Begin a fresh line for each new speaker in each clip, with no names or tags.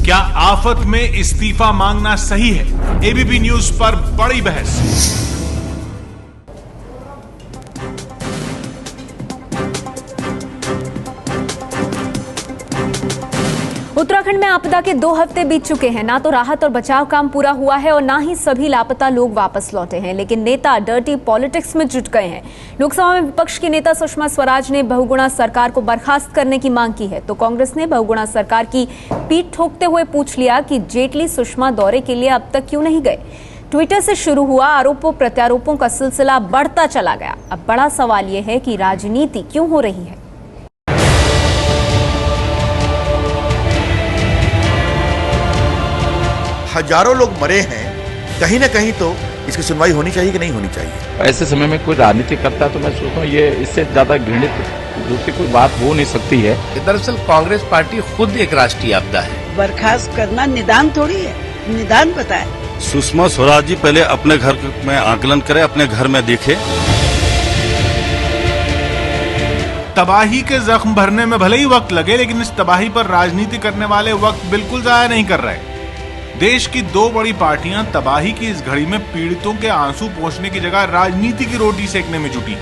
क्या आफत में इस्तीफा मांगना सही है? एबीपी न्यूज पर बड़ी बहस।
उत्तराखंड में आपदा के 2 हफ्ते बीत चुके हैं। ना तो राहत और बचाव काम पूरा हुआ है और ना ही सभी लापता लोग वापस लौटे हैं, लेकिन नेता डर्टी पॉलिटिक्स में जुट गए हैं। लोकसभा में विपक्ष की नेता सुषमा स्वराज ने बहुगुणा सरकार को बर्खास्त करने की मांग की है, तो कांग्रेस ने बहुगुणा सरकार की पीठ ठोकते हुए पूछ लिया कि जेटली सुषमा दौरे के लिए अब तक क्यों नहीं गए। ट्विटर से शुरू हुआ आरोपों प्रत्यारोपों का सिलसिला बढ़ता चला गया। अब बड़ा सवाल यह है कि राजनीति क्यों हो रही है।
हजारों लोग मरे हैं, कहीं ना कहीं तो इसकी सुनवाई होनी चाहिए कि नहीं होनी चाहिए।
ऐसे समय में कोई राजनीति करता तो मैं सोचता हूँ ये इससे ज्यादा घृणित दूसरी कोई बात हो नहीं सकती है।
दरअसल कांग्रेस पार्टी खुद एक राष्ट्रीय आपदा है।
बर्खास्त करना निदान थोड़ी है, निदान बताए।
सुषमा स्वराज जी पहले अपने घर में आकलन करें, अपने घर में देखे।
तबाही के जख्म भरने में भले ही वक्त लगे, लेकिन इस तबाही पर राजनीति करने वाले वक्त बिल्कुल जाया नहीं कर रहे। देश की 2 बड़ी पार्टियां तबाही की इस घड़ी में पीड़ितों के आंसू पोंछने की जगह राजनीति की रोटी सेकने में जुटी।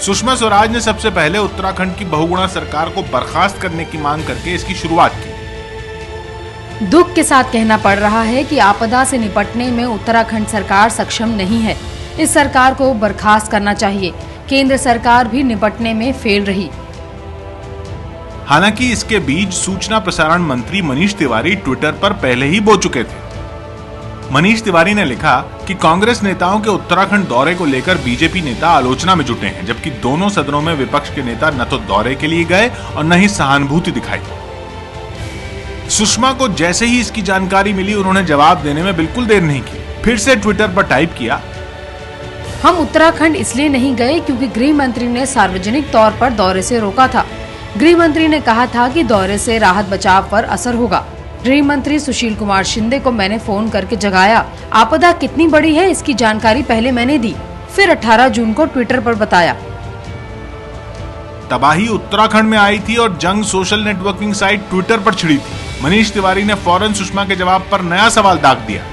सुषमा स्वराज ने सबसे पहले उत्तराखंड की बहुगुणा सरकार को बर्खास्त करने की मांग करके इसकी शुरुआत की।
दुख के साथ कहना पड़ रहा है कि आपदा से निपटने में उत्तराखंड सरकार सक्षम नहीं है। इस सरकार को बर्खास्त करना चाहिए। केंद्र सरकार भी निपटने में फेल रही।
हालांकि इसके बीच सूचना प्रसारण मंत्री मनीष तिवारी ट्विटर पर पहले ही बोल चुके थे। मनीष तिवारी ने लिखा कि कांग्रेस नेताओं के उत्तराखंड दौरे को लेकर बीजेपी नेता आलोचना में जुटे हैं, जबकि दोनों सदनों में विपक्ष के नेता न तो दौरे के लिए गए और न ही सहानुभूति दिखाई। सुषमा को जैसे ही इसकी जानकारी मिली, उन्होंने जवाब देने में बिल्कुल देर नहीं की। फिर से ट्विटर पर टाइप किया,
हम उत्तराखंड इसलिए नहीं गए क्योंकि गृह मंत्री ने सार्वजनिक तौर पर दौरे से रोका था। गृह मंत्री ने कहा था कि दौरे से राहत बचाव पर असर होगा। गृह मंत्री सुशील कुमार शिंदे को मैंने फोन करके जगाया। आपदा कितनी बड़ी है इसकी जानकारी पहले मैंने दी, फिर 18 जून को ट्विटर पर बताया।
तबाही उत्तराखंड में आई थी और जंग सोशल नेटवर्किंग साइट ट्विटर पर छिड़ी थी। मनीष तिवारी ने फौरन सुषमा के जवाब पर नया सवाल दाग दिया।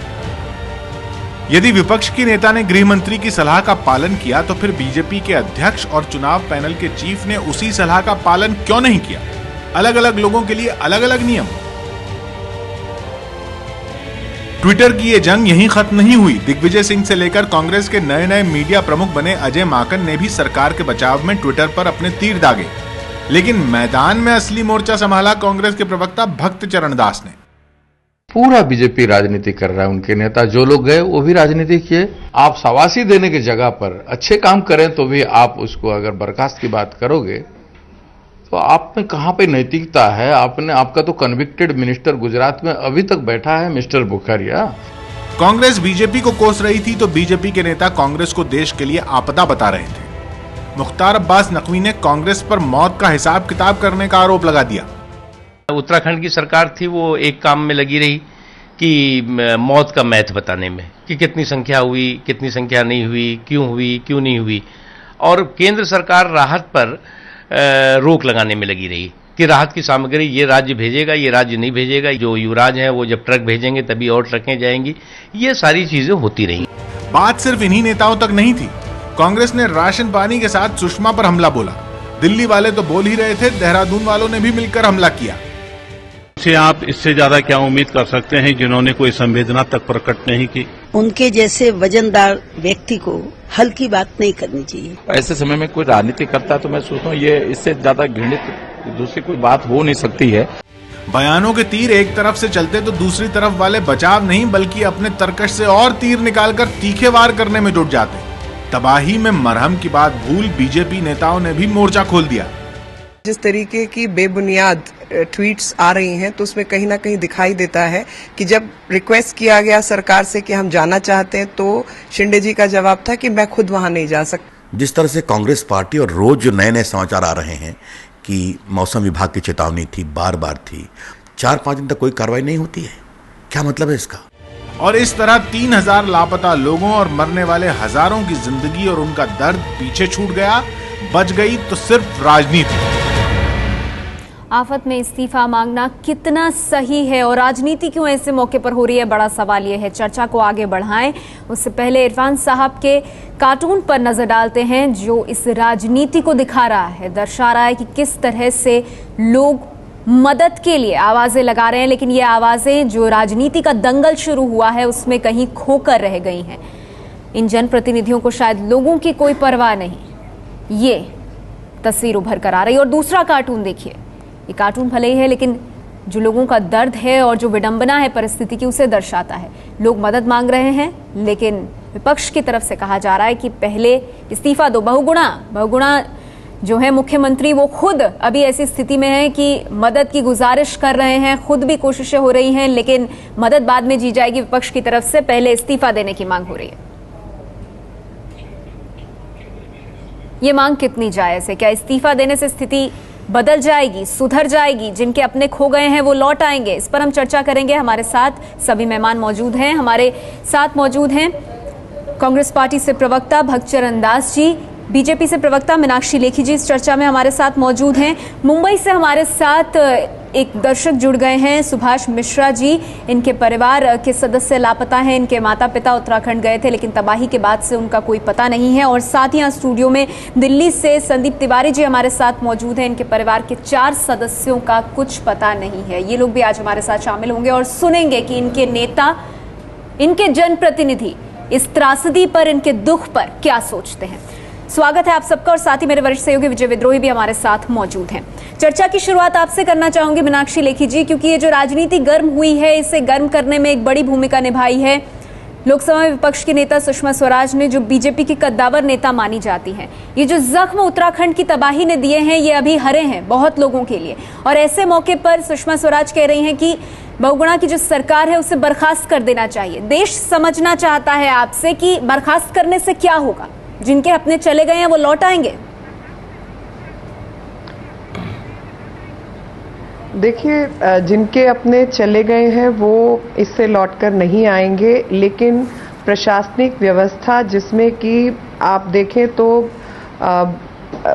यदि विपक्ष की नेता ने गृह मंत्री की सलाह का पालन किया, तो फिर बीजेपी के अध्यक्ष और चुनाव पैनल के चीफ ने उसी सलाह का पालन क्यों नहीं किया? अलग अलग लोगों के लिए अलग अलग नियम। ट्विटर की ये जंग यहीं खत्म नहीं हुई। दिग्विजय सिंह से लेकर कांग्रेस के नए नए मीडिया प्रमुख बने अजय माकन ने भी सरकार के बचाव में ट्विटर पर अपने तीर दागे, लेकिन मैदान में असली मोर्चा संभाला कांग्रेस के प्रवक्ता भक्त चरण दास ने।
पूरा बीजेपी राजनीति कर रहा है। उनके नेता जो लोग गए वो भी राजनीति किए। आप शाबाशी देने की जगह पर अच्छे काम करें तो भी आप उसको अगर बर्खास्त की बात करोगे तो आप में कहां पे नैतिकता है? आपका तो कन्विक्टेड मिनिस्टर गुजरात में अभी तक बैठा है, मिस्टर बुखारिया।
कांग्रेस बीजेपी को कोस रही थी तो बीजेपी के नेता कांग्रेस को देश के लिए आपदा बता रहे थे। मुख्तार अब्बास नकवी ने कांग्रेस पर मौत का हिसाब किताब करने का आरोप लगा दिया।
उत्तराखंड की सरकार थी, वो एक काम में लगी रही कि मौत का मैथ बताने में, कि कितनी संख्या हुई, कितनी संख्या नहीं हुई, क्यों नहीं हुई। और केंद्र सरकार राहत पर रोक लगाने में लगी रही कि राहत की सामग्री ये राज्य भेजेगा, ये राज्य नहीं भेजेगा। जो युवराज हैं वो जब ट्रक भेजेंगे तभी और ट्रकें जाएंगी। ये सारी चीजें होती रही।
बात सिर्फ इन्हीं नेताओं तक नहीं थी। कांग्रेस ने राशन पानी के साथ सुषमा पर हमला बोला। दिल्ली वाले तो बोल ही रहे थे, देहरादून वालों ने भी मिलकर हमला किया।
से आप इससे ज्यादा क्या उम्मीद कर सकते हैं जिन्होंने कोई संवेदना तक प्रकट नहीं की?
उनके जैसे वजनदार व्यक्ति को हल्की बात नहीं करनी चाहिए।
ऐसे समय में कोई राजनीति करता तो मैं सोचता हूँ ये इससे ज्यादा घृणित दूसरी कोई बात हो नहीं सकती है।
बयानों के तीर एक तरफ से चलते तो दूसरी तरफ वाले बचाव नहीं बल्कि अपने तरकश से और तीर निकालकर तीखे वार करने में जुट जाते। तबाही में मरहम की बात भूल बीजेपी नेताओं ने भी मोर्चा खोल दिया।
जिस तरीके की बेबुनियाद ट्वीट्स आ रही हैं तो उसमें कहीं ना कहीं दिखाई देता है कि जब रिक्वेस्ट किया गया सरकार से कि हम जाना चाहते हैं तो शिंदे जी का जवाब था कि मैं खुद वहां नहीं जा सकता।
जिस तरह से कांग्रेस पार्टी और रोज जो नए नए समाचार आ रहे हैं कि मौसम विभाग की चेतावनी थी, बार बार थी, 4-5 दिन तक कोई कार्रवाई नहीं होती है, क्या मतलब है इसका?
और इस तरह 3000 लापता लोगों और मरने वाले हजारों की जिंदगी और उनका दर्द पीछे छूट गया। बच गई तो सिर्फ राजनीति।
आफत में इस्तीफा मांगना कितना सही है और राजनीति क्यों ऐसे मौके पर हो रही है, बड़ा सवाल यह है। चर्चा को आगे बढ़ाएं उससे पहले इरफान साहब के कार्टून पर नजर डालते हैं जो इस राजनीति को दिखा रहा है, दर्शा रहा है कि किस तरह से लोग मदद के लिए आवाजें लगा रहे हैं, लेकिन ये आवाजें जो राजनीति का दंगल शुरू हुआ है उसमें कहीं खोकर रह गई हैं। इन जनप्रतिनिधियों को शायद लोगों की कोई परवाह नहीं, ये तस्वीर उभर कर आ रही है। और दूसरा कार्टून देखिए, ये कार्टून भले ही है लेकिन जो लोगों का दर्द है और जो विडंबना है परिस्थिति की उसे दर्शाता है। लोग मदद मांग रहे हैं लेकिन विपक्ष की तरफ से कहा जा रहा है कि पहले इस्तीफा दो। बहुगुणा जो है मुख्यमंत्री वो खुद अभी ऐसी स्थिति में है कि मदद की गुजारिश कर रहे हैं, खुद भी कोशिशें हो रही हैं, लेकिन मदद बाद में दी जाएगी विपक्ष की तरफ से, पहले इस्तीफा देने की मांग हो रही है। ये मांग कितनी जायज है? क्या इस्तीफा देने से स्थिति बदल जाएगी, सुधर जाएगी, जिनके अपने खो गए हैं वो लौट आएंगे? इस पर हम चर्चा करेंगे। हमारे साथ सभी मेहमान मौजूद हैं। हमारे साथ मौजूद हैं कांग्रेस पार्टी से प्रवक्ता भगचरण दास जी, बीजेपी से प्रवक्ता मीनाक्षी लेखी जी इस चर्चा में हमारे साथ मौजूद हैं। मुंबई से हमारे साथ एक दर्शक जुड़ गए हैं, सुभाष मिश्रा जी। इनके परिवार के सदस्य लापता हैं, इनके माता पिता उत्तराखंड गए थे लेकिन तबाही के बाद से उनका कोई पता नहीं है। और साथ ही यहाँ स्टूडियो में दिल्ली से संदीप तिवारी जी हमारे साथ मौजूद हैं, इनके परिवार के 4 सदस्यों का कुछ पता नहीं है। ये लोग भी आज हमारे साथ शामिल होंगे और सुनेंगे कि इनके नेता, इनके जनप्रतिनिधि इस त्रासदी पर, इनके दुख पर क्या सोचते हैं। स्वागत है आप सबका और साथ ही मेरे वरिष्ठ सहयोगी विजय विद्रोही भी हमारे साथ मौजूद हैं। चर्चा की शुरुआत आपसे करना चाहूंगी मीनाक्षी लेखी जी, क्योंकि ये जो राजनीति गर्म हुई है इसे गर्म करने में एक बड़ी भूमिका निभाई है लोकसभा में विपक्ष की नेता सुषमा स्वराज ने, जो बीजेपी की कद्दावर नेता मानी जाती हैं। ये जो जख्म उत्तराखंड की तबाही ने दिए हैं ये अभी हरे हैं बहुत लोगों के लिए, और ऐसे मौके पर सुषमा स्वराज कह रही हैं कि बहुगुणा की जो सरकार है उसे बर्खास्त कर देना चाहिए। देश समझना चाहता है आपसे कि बर्खास्त करने से क्या होगा, जिनके अपने चले गए हैं वो लौट आएंगे?
देखिए, जिनके अपने चले गए हैं वो इससे लौटकर नहीं आएंगे, लेकिन प्रशासनिक व्यवस्था जिसमें कि आप देखें तो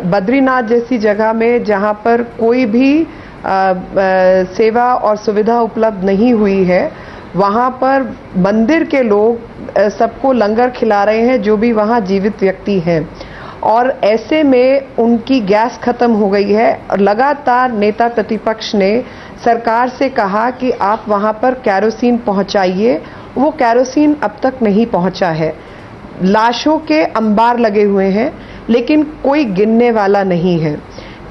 बद्रीनाथ जैसी जगह में जहां पर कोई भी सेवा और सुविधा उपलब्ध नहीं हुई है, वहां पर मंदिर के लोग सबको लंगर खिला रहे हैं जो भी वहां जीवित व्यक्ति हैं, और ऐसे में उनकी गैस खत्म हो गई है। और लगातार नेता प्रतिपक्ष ने सरकार से कहा कि आप वहां पर कैरोसिन पहुंचाइए, वो कैरोसिन अब तक नहीं पहुंचा है। लाशों के अंबार लगे हुए हैं लेकिन कोई गिनने वाला नहीं है।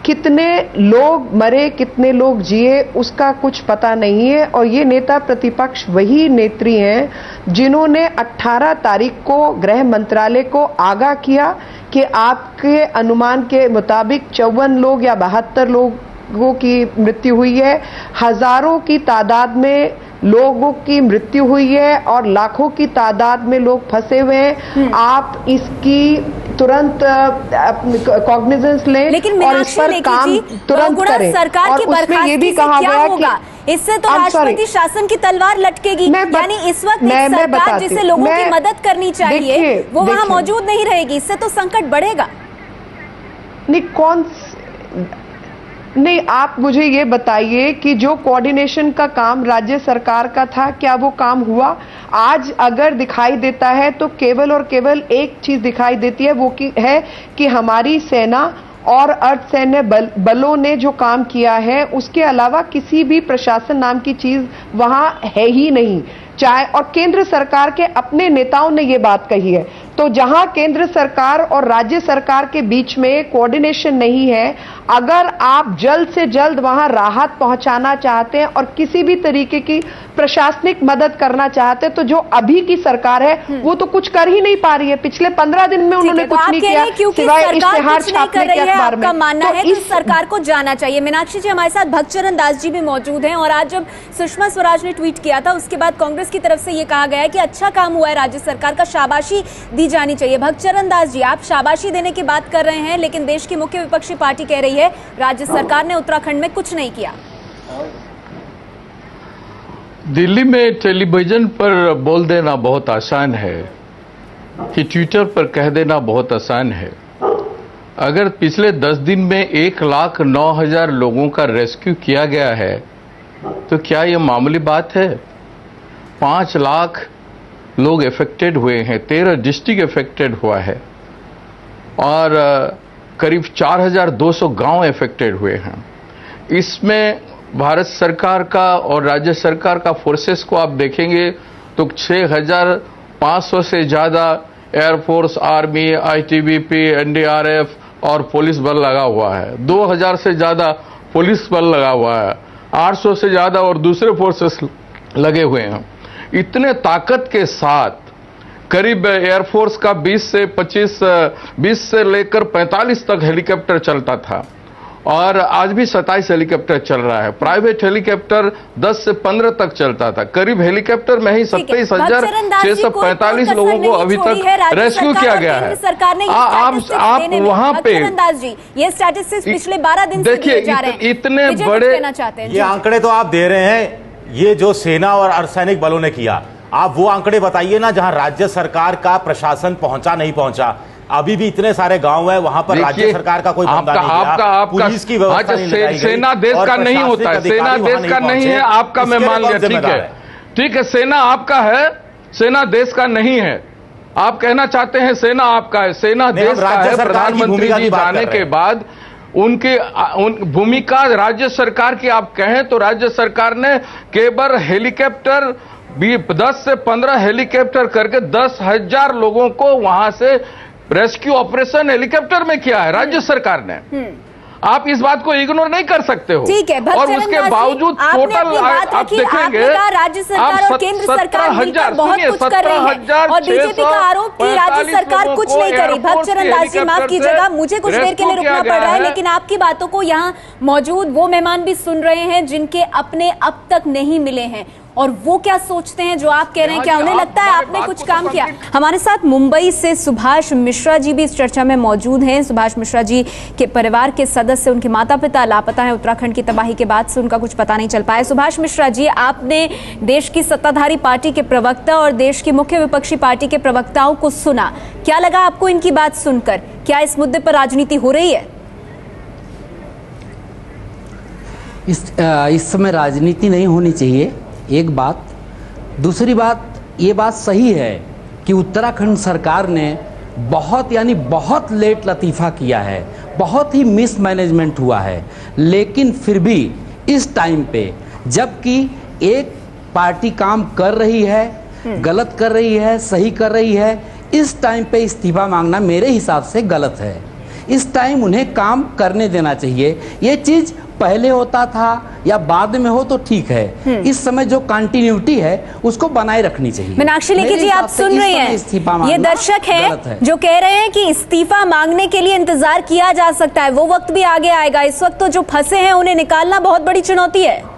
कितने लोग मरे, कितने लोग जिए, उसका कुछ पता नहीं है। और ये नेता प्रतिपक्ष वही नेत्री हैं जिन्होंने 18 तारीख को गृह मंत्रालय को आगाह किया कि आपके अनुमान के मुताबिक 54 लोग या 72 लोगों की मृत्यु हुई है, हजारों की तादाद में लोगों की मृत्यु हुई है और लाखों की तादाद में लोग फंसे हुए हैं। आप इसकी तुरंत कॉग्निजेंस लें और इस पर काम तुरंत करें।
सरकार की बर्खास्तगी से क्या होगा? इससे तो राष्ट्रपति शासन की तलवार लटकेगी। यानी इस वक्त एक सरकार जिसे लोगों की मदद करनी चाहिए वो वहां मौजूद नहीं रहेगी, इससे तो संकट बढ़ेगा। नहीं, आप मुझे ये बताइए कि जो कोऑर्डिनेशन का काम राज्य सरकार का था, क्या वो काम हुआ? आज अगर दिखाई देता है तो केवल और केवल एक चीज दिखाई देती है, वो है कि हमारी सेना और अर्धसैन्य बलों ने जो काम किया है उसके अलावा किसी भी प्रशासन नाम की चीज वहां है ही नहीं। चाहे, और केंद्र सरकार के अपने नेताओं ने ये बात कही है। तो जहां केंद्र सरकार और राज्य सरकार के बीच में कोऑर्डिनेशन नहीं है, अगर आप जल्द से जल्द वहां राहत पहुंचाना चाहते हैं और किसी भी तरीके की प्रशासनिक मदद करना चाहते हैं, तो जो अभी की सरकार है वो तो कुछ कर ही नहीं पा रही है। पिछले 15 दिन में उन्होंने कुछ नहीं किया सिवाय इश्तेहार छापने के अखबार में। आपका मानना है कि सरकार को जाना चाहिए। मीनाक्षी जी, हमारे साथ भगचरण दास जी भी मौजूद हैं, और आज जब सुषमा स्वराज ने ट्वीट किया था उसके बाद कांग्रेस की तरफ से ये कहा गया है कि अच्छा काम हुआ है राज्य सरकार का, शाबाशी दी जानी चाहिए। भगचरण दास जी, आप शाबाशी देने की बात कर रहे हैं लेकिन देश की मुख्य विपक्षी पार्टी कह रही है राज्य सरकार ने उत्तराखंड में कुछ नहीं किया।
दिल्ली में टेलीविजन पर बोल देना बहुत आसान है कि ट्विटर पर कह देना बहुत आसान है। अगर पिछले 10 दिन में 1,09,000 लोगों का रेस्क्यू किया गया है तो क्या यह मामूली बात है? 5 लाख लोग इफेक्टेड हुए हैं, 13 डिस्ट्रिक्ट इफेक्टेड हुआ है और करीब 4,200 गांव इफेक्टेड हुए हैं। इसमें भारत सरकार का और राज्य सरकार का फोर्सेस को आप देखेंगे तो 6,500 से ज़्यादा एयरफोर्स, आर्मी, आईटीबीपी, एनडीआरएफ और पुलिस बल लगा हुआ है। 2,000 से ज़्यादा पुलिस बल लगा हुआ है, 800 से ज़्यादा और दूसरे फोर्सेस लगे हुए हैं। इतने ताकत के साथ करीब एयरफोर्स का 20 से लेकर 45 तक हेलीकॉप्टर चलता था और आज भी 27 हेलीकॉप्टर चल रहा है। प्राइवेट हेलीकॉप्टर 10 से 15 तक चलता था। करीब हेलीकॉप्टर में ही 27,645 लोगों को अभी तक रेस्क्यू किया गया है। आप वहां पे
ये स्टैटिस्टिक्स पिछले 12 दिन से दिए जा रहे हैं।
इतने बड़े
ये आंकड़े तो आप दे रहे हैं, ये जो सेना और अर्धसैनिक बलों ने किया, आप वो आंकड़े बताइए ना जहां राज्य सरकार का प्रशासन पहुंचा नहीं पहुंचा। अभी भी इतने सारे गांव है वहां पर राज्य सरकार का कोई बंदा नहीं गया, पुलिस की व्यवस्था नहीं लगाई गई।
सेना देश का नहीं होता है, सेना देश का नहीं है, आपका मैं मान लिया, ठीक है, सेना आपका है, सेना देश का नहीं है। आप कहना चाहते हैं सेना आपका है, सेना देश का है। प्रधानमंत्री जी जाने के बाद उनकी भूमिका राज्य सरकार की आप कहें तो राज्य सरकार ने केवल हेलीकॉप्टर 10 से 15 हेलीकॉप्टर करके 10,000 लोगों को वहां से रेस्क्यू ऑपरेशन हेलीकॉप्टर में किया है राज्य सरकार ने। आप इस बात को इग्नोर नहीं कर सकते हो।
ठीक है,
और उसके बावजूद टोटल आप देखेंगे
राज्य सरकार और केंद्र सरकार मिलकर बहुत कुछ कर रही है और बीजेपी का आरोप कि राज्य सरकार कुछ नहीं करी। भक्त चरण दास जी, माफ कीजिएगा, मुझे कुछ देर के लिए रुकना पड़ रहा है, लेकिन आपकी बातों को यहाँ मौजूद वो मेहमान भी सुन रहे हैं जिनके अपने अब तक नहीं मिले हैं और वो क्या सोचते हैं जो आप कह रहे हैं। क्या उन्हें लगता है आपने कुछ काम किया? हमारे साथ मुंबई से सुभाष मिश्रा जी भी इस चर्चा में मौजूद हैं। सुभाष मिश्रा जी के परिवार के सदस्य, उनके माता पिता लापता हैं। उत्तराखंड की तबाही के बाद से उनका कुछ पता नहीं चल पाया। सुभाष मिश्रा जी, आपने देश की सत्ताधारी पार्टी के प्रवक्ता और देश की मुख्य विपक्षी पार्टी के प्रवक्ताओं को सुना, क्या लगा आपको इनकी बात सुनकर? क्या इस मुद्दे पर राजनीति हो रही है?
इस समय राजनीति नहीं होनी चाहिए, एक बात। दूसरी बात, ये बात सही है कि उत्तराखंड सरकार ने बहुत लेट लतीफ़ा किया है, बहुत ही मिसमैनेजमेंट हुआ है। लेकिन फिर भी इस टाइम पे जबकि एक पार्टी काम कर रही है, गलत कर रही है, सही कर रही है, इस टाइम पे इस्तीफा मांगना मेरे हिसाब से गलत है। इस टाइम उन्हें काम करने देना चाहिए। ये चीज़ पहले होता था या बाद में हो तो ठीक है, इस समय जो कंटिन्यूटी है उसको बनाए रखनी चाहिए।
मीनाक्षी लेखी जी, आप सुन रहे हैं, ये दर्शक हैं जो कह रहे हैं कि इस्तीफा मांगने के लिए इंतजार किया जा सकता है, वो वक्त भी आगे आएगा। इस वक्त तो जो फंसे हैं उन्हें निकालना बहुत बड़ी चुनौती है।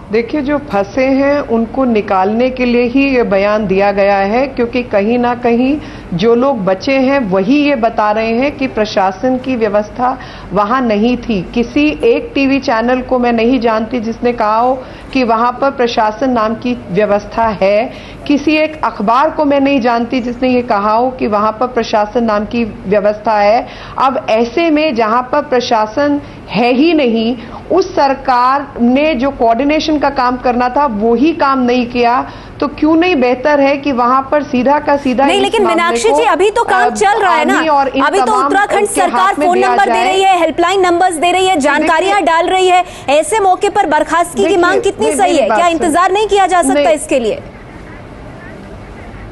देखिए, जो फंसे हैं उनको निकालने के लिए ही ये बयान दिया गया है, क्योंकि कहीं ना कहीं जो लोग बचे हैं वही ये बता रहे हैं कि प्रशासन की व्यवस्था वहां नहीं थी। किसी एक टीवी चैनल को मैं नहीं जानती जिसने कहा हो कि वहां पर प्रशासन नाम की व्यवस्था है। किसी एक अखबार को मैं नहीं जानती जिसने ये कहा हो कि वहां पर प्रशासन नाम की व्यवस्था है। अब ऐसे में जहां पर प्रशासन है ही नहीं, उस सरकार ने जो कोऑर्डिनेशन का काम करना था वो ही काम नहीं किया, तो क्यों नहीं बेहतर है कि वहां पर सीधा का सीधा
नहीं। लेकिन मीनाक्षी जी, अभी तो काम चल रहा है ना, अभी तो उत्तराखंड सरकार फोन नंबर दे रही है, हेल्पलाइन नंबर्स दे रही है, जानकारियां डाल रही है। ऐसे मौके पर बर्खास्तगी की मांग कितनी सही है? क्या इंतजार नहीं किया जा सकता इसके लिए?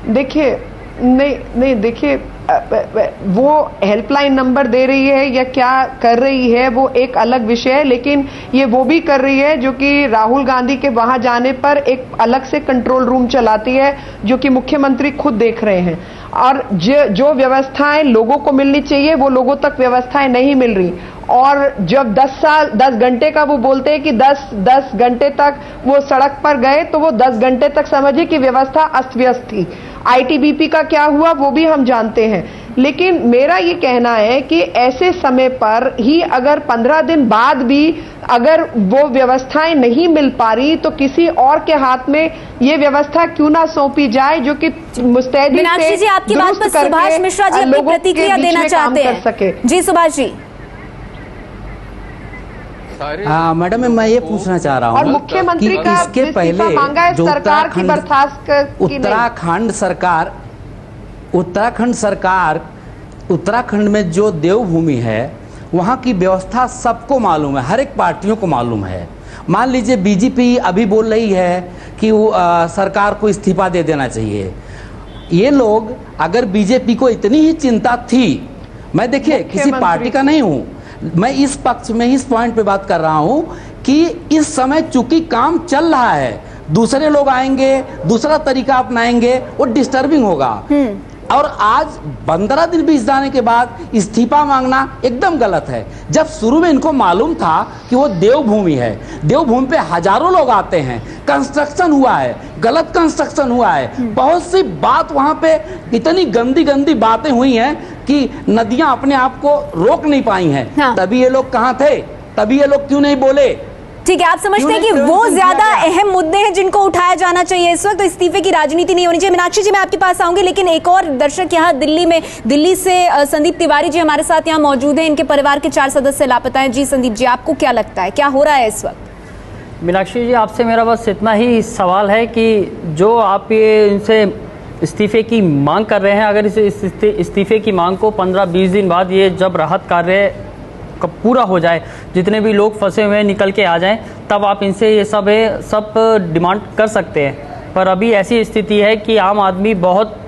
देखिए, नहीं देखिए, वो हेल्पलाइन नंबर दे रही है या क्या कर रही है वो एक अलग विषय है, लेकिन ये वो भी कर रही है जो कि राहुल गांधी के वहां जाने पर एक अलग से कंट्रोल रूम चलाती है, जो कि मुख्यमंत्री खुद देख रहे हैं। और जो व्यवस्थाएं लोगों को मिलनी चाहिए वो लोगों तक व्यवस्थाएं नहीं मिल रही। और जब 10 घंटे का वो बोलते हैं कि 10 घंटे तक वो सड़क पर गए, तो वो 10 घंटे तक समझिए कि व्यवस्था अस्त व्यस्त थी। आईटीबीपी का क्या हुआ वो भी हम जानते हैं। लेकिन मेरा ये कहना है कि ऐसे समय पर ही अगर 15 दिन बाद भी अगर वो व्यवस्थाएं नहीं मिल पा रही तो किसी और के हाथ में ये व्यवस्था क्यों ना सौंपी जाए जो कि मुस्तैदी से
मीनाक्षी जी, आपकी बात पर सुभाष मिश्रा जी अपनी प्रतिक्रिया देना चाहते हैं। जी सुभाष जी।
हाँ मैडम, मैं ये पूछना चाह रहा हूँ
और मुख्यमंत्री का
इसके पहले
जो
उत्तराखंड में जो देवभूमि है वहाँ की व्यवस्था सबको मालूम है, हर एक पार्टियों को मालूम है। मान लीजिए बीजेपी अभी बोल रही है कि सरकार को इस्तीफा दे देना चाहिए। ये लोग अगर बीजेपी को इतनी ही चिंता थी, मैं देखिए किसी पार्टी का नहीं हूँ, मैं इस पक्ष में इस पॉइंट पे बात कर रहा हूं कि इस समय चूंकि काम चल रहा है, दूसरे लोग आएंगे, दूसरा तरीका अपनाएंगे, वो डिस्टर्बिंग होगा। और आज 15 दिन बीत जाने के बाद इस्तीफा मांगना एकदम गलत है। जब शुरू में इनको मालूम था कि वो देवभूमि है, देवभूमि पे हजारों लोग आते हैं, कंस्ट्रक्शन हुआ है, गलत कंस्ट्रक्शन हुआ है, बहुत सी बात वहां पे इतनी गंदी गंदी बातें हुई हैं कि नदियां अपने आप को रोक नहीं पाई हैं। हाँ। तभी ये लोग कहां थे, तभी ये लोग क्यों नहीं बोले?
ठीक है, आप समझते हैं कि वो ज्यादा अहम मुद्दे हैं जिनको उठाया जाना चाहिए इस वक्त, तो इस्तीफे की राजनीति नहीं होनी चाहिए। मीनाक्षी जी, मैं आपके पास आऊंगी, लेकिन एक और दर्शक यहाँ दिल्ली से संदीप तिवारी जी हमारे साथ यहाँ मौजूद हैं। इनके परिवार के 4 सदस्य लापता हैं। जी संदीप जी, आपको क्या लगता है, क्या हो रहा है इस वक्त?
मीनाक्षी जी, आपसे मेरा बस इतना ही सवाल है कि जो आप ये इनसे इस्तीफे की मांग कर रहे हैं, अगर इस इस्तीफे की मांग को 15-20 दिन बाद ये जब राहत कार्य पूरा हो जाए, जितने भी लोग फंसे हुए निकल के आ जाएं, तब आप इनसे ये सब डिमांड कर सकते हैं। पर अभी ऐसी स्थिति है कि आम आदमी बहुत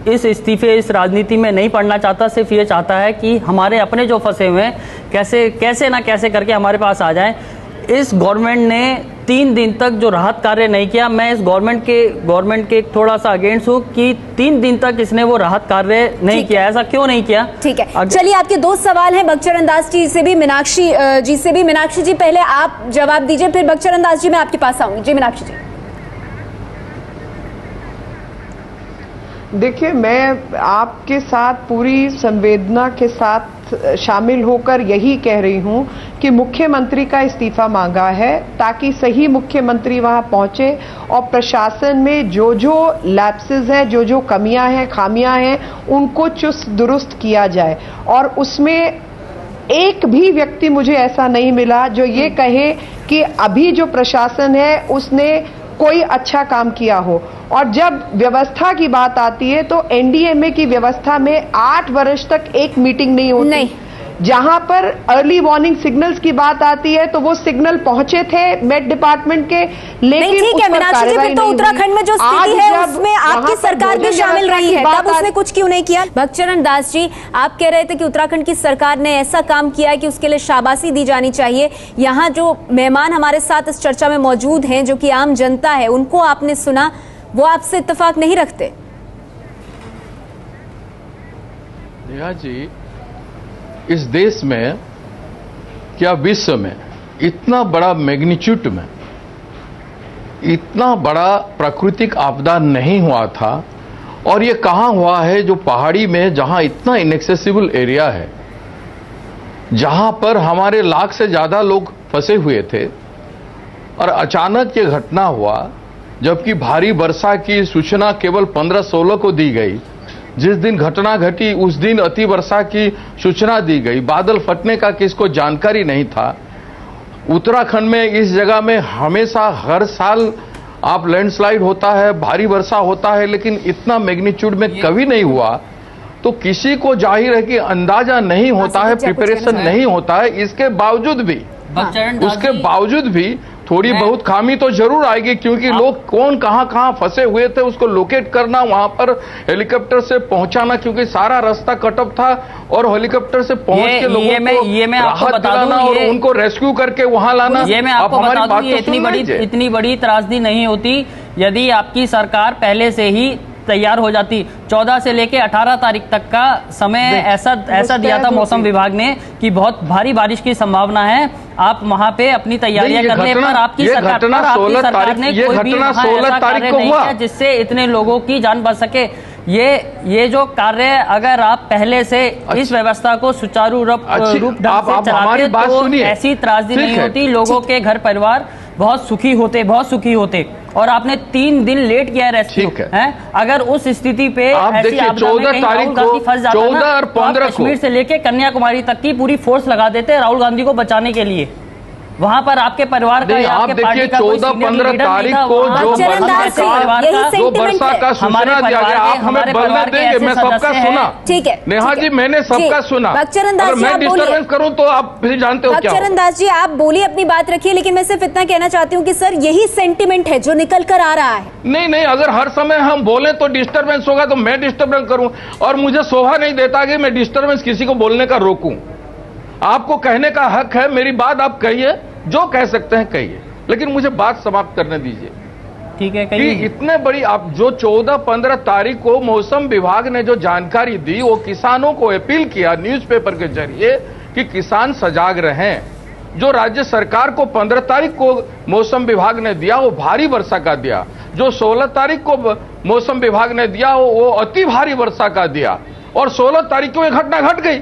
इस राजनीति में नहीं पड़ना चाहता, सिर्फ ये चाहता है कि हमारे अपने जो फंसे हुए हैं कैसे ना कैसे करके हमारे पास आ जाएं। इस गवर्नमेंट ने 3 दिन तक जो राहत कार्य नहीं किया, मैं इस गवर्नमेंट के थोड़ा सा अगेंस्ट हूँ कि 3 दिन तक इसने वो राहत कार्य नहीं किया। ऐसा क्यों नहीं किया?
ठीक है, चलिए आपके 2 सवाल हैं बगचरण दास जी से भी, मीनाक्षी जी से भी। मीनाक्षी जी पहले आप जवाब दीजिए, फिर बगचरण दास जी मैं आपके पास आऊंगी। जी मीनाक्षी जी।
देखिए, मैं आपके साथ पूरी संवेदना के साथ शामिल होकर यही कह रही हूं कि मुख्यमंत्री का इस्तीफा मांगा है ताकि सही मुख्यमंत्री वहां पहुंचे और प्रशासन में जो लैप्सेस हैं, जो कमियां हैं, खामियां हैं, उनको चुस्त दुरुस्त किया जाए। और उसमें एक भी व्यक्ति मुझे ऐसा नहीं मिला जो ये कहे कि अभी जो प्रशासन है उसने कोई अच्छा काम किया हो। और जब व्यवस्था की बात आती है तो एनडीएमए की व्यवस्था में 8 वर्ष तक एक मीटिंग नहीं होती। नहीं। जहां पर अर्ली वार्निंग सिग्नल्स की बात आती है तो वो सिग्नल पहुंचे थे मेट डिपार्टमेंट के, लेकिन
ठीक है मीनाक्षी जी, फिर तो उत्तराखंड में जो स्थिति है उसमें आपकी सरकार भी शामिल रही है, तब उसने कुछ क्यों नहीं किया? बगचरण दास जी, आप कह रहे थे कि उत्तराखंड की सरकार ने ऐसा काम किया है कि उसके लिए शाबाशी दी जानी चाहिए। यहाँ जो मेहमान हमारे साथ इस चर्चा में मौजूद हैं, जो कि आम जनता है, उनको आपने सुना, वो आपसे इत्तेफाक नहीं रखते?
नेहा जी, इस देश में क्या विश्व में इतना बड़ा मैग्नीट्यूड में इतना बड़ा प्राकृतिक आपदा नहीं हुआ था। और ये कहां हुआ है? जो पहाड़ी में, जहां इतना इनएक्सेसिबल एरिया है, जहां पर हमारे लाख से ज्यादा लोग फंसे हुए थे, और अचानक ये घटना हुआ, जबकि भारी वर्षा की सूचना केवल 15-16 को दी गई। जिस दिन घटना घटी उस दिन अति वर्षा की सूचना दी गई। बादल फटने का किसको जानकारी नहीं था। उत्तराखंड में इस जगह में हमेशा हर साल आप लैंडस्लाइड होता है, भारी वर्षा होता है, लेकिन इतना मैग्नीट्यूड में कभी नहीं हुआ। तो किसी को जाहिर है कि अंदाजा नहीं होता है, प्रिपरेशन नहीं होता है। इसके बावजूद भी थोड़ी बहुत खामी तो जरूर आएगी, क्योंकि लोग कौन कहां फंसे हुए थे उसको लोकेट करना, वहां पर हेलीकॉप्टर से पहुंचाना, क्योंकि सारा रास्ता कटअप था, और हेलीकॉप्टर से पहुंच के लोगों को राहत दिलाना और उनको रेस्क्यू करके वहां लाना।
ये मैं आपको बता दूं, ये इतनी बड़ी त्रासदी नहीं होती यदि आपकी सरकार पहले से ही तैयार हो जाती। 14 से लेके 18 तारीख तक का समय ऐसा दिया था मौसम विभाग ने कि बहुत भारी बारिश की संभावना है। आप वहां पे अपनी तैयारियां करने पर आपकी सरकार ने कोई भी ऐसा कार्य नहीं किया जिससे इतने लोगों की जान बच सके। ये जो कार्य अगर आप पहले से इस व्यवस्था को सुचारू रूप ढंग से चलाते तो ऐसी त्रासदी नहीं होती, लोगों के घर परिवार बहुत सुखी होते। और आपने 3 दिन लेट किया रेस्क्यू है। अगर उस स्थिति पे ऐसी आपदा में कहीं राहुल गांधी फंस जाता ना, तो आप कश्मीर से लेके कन्याकुमारी तक की पूरी फोर्स लगा देते राहुल गांधी को बचाने के लिए। वहां पर आपके परिवार का या आपके पार्टी का
14-15 तारीख को जो वर्षा का सूचना दिया गया, आप हमें बोलने देंगे? मैं सबका सुना,
ठीक है
नेहा जी, मैंने सबका सुना। अगर मैं डिस्टर्बेंस करूं तो आप फिर जानते हो क्या।
भक्तचरण दास जी, आप बोलिए, अपनी बात रखिए, लेकिन मैं सिर्फ इतना कहना चाहती हूँ कि सर यही सेंटिमेंट है जो निकल कर आ रहा है।
नहीं, अगर हर समय हम बोले तो डिस्टर्बेंस होगा, तो मैं डिस्टर्बेंस करूं, और मुझे शोभा नहीं देता कि मैं डिस्टर्बेंस किसी को बोलने का रोकूं। आपको कहने का हक है, मेरी बात आप कहिए, जो कह सकते हैं कहिए, लेकिन मुझे बात समाप्त करने दीजिए।
ठीक है,
कि इतने बड़ी आप जो 14-15 तारीख को मौसम विभाग ने जो जानकारी दी, वो किसानों को अपील किया न्यूज़पेपर के जरिए कि किसान सजाग रहें। जो राज्य सरकार को 15 तारीख को मौसम विभाग ने दिया वो भारी वर्षा का दिया, जो 16 तारीख को मौसम विभाग ने दिया वो अति भारी वर्षा का दिया, और 16 तारीख को ये घटना घट गई।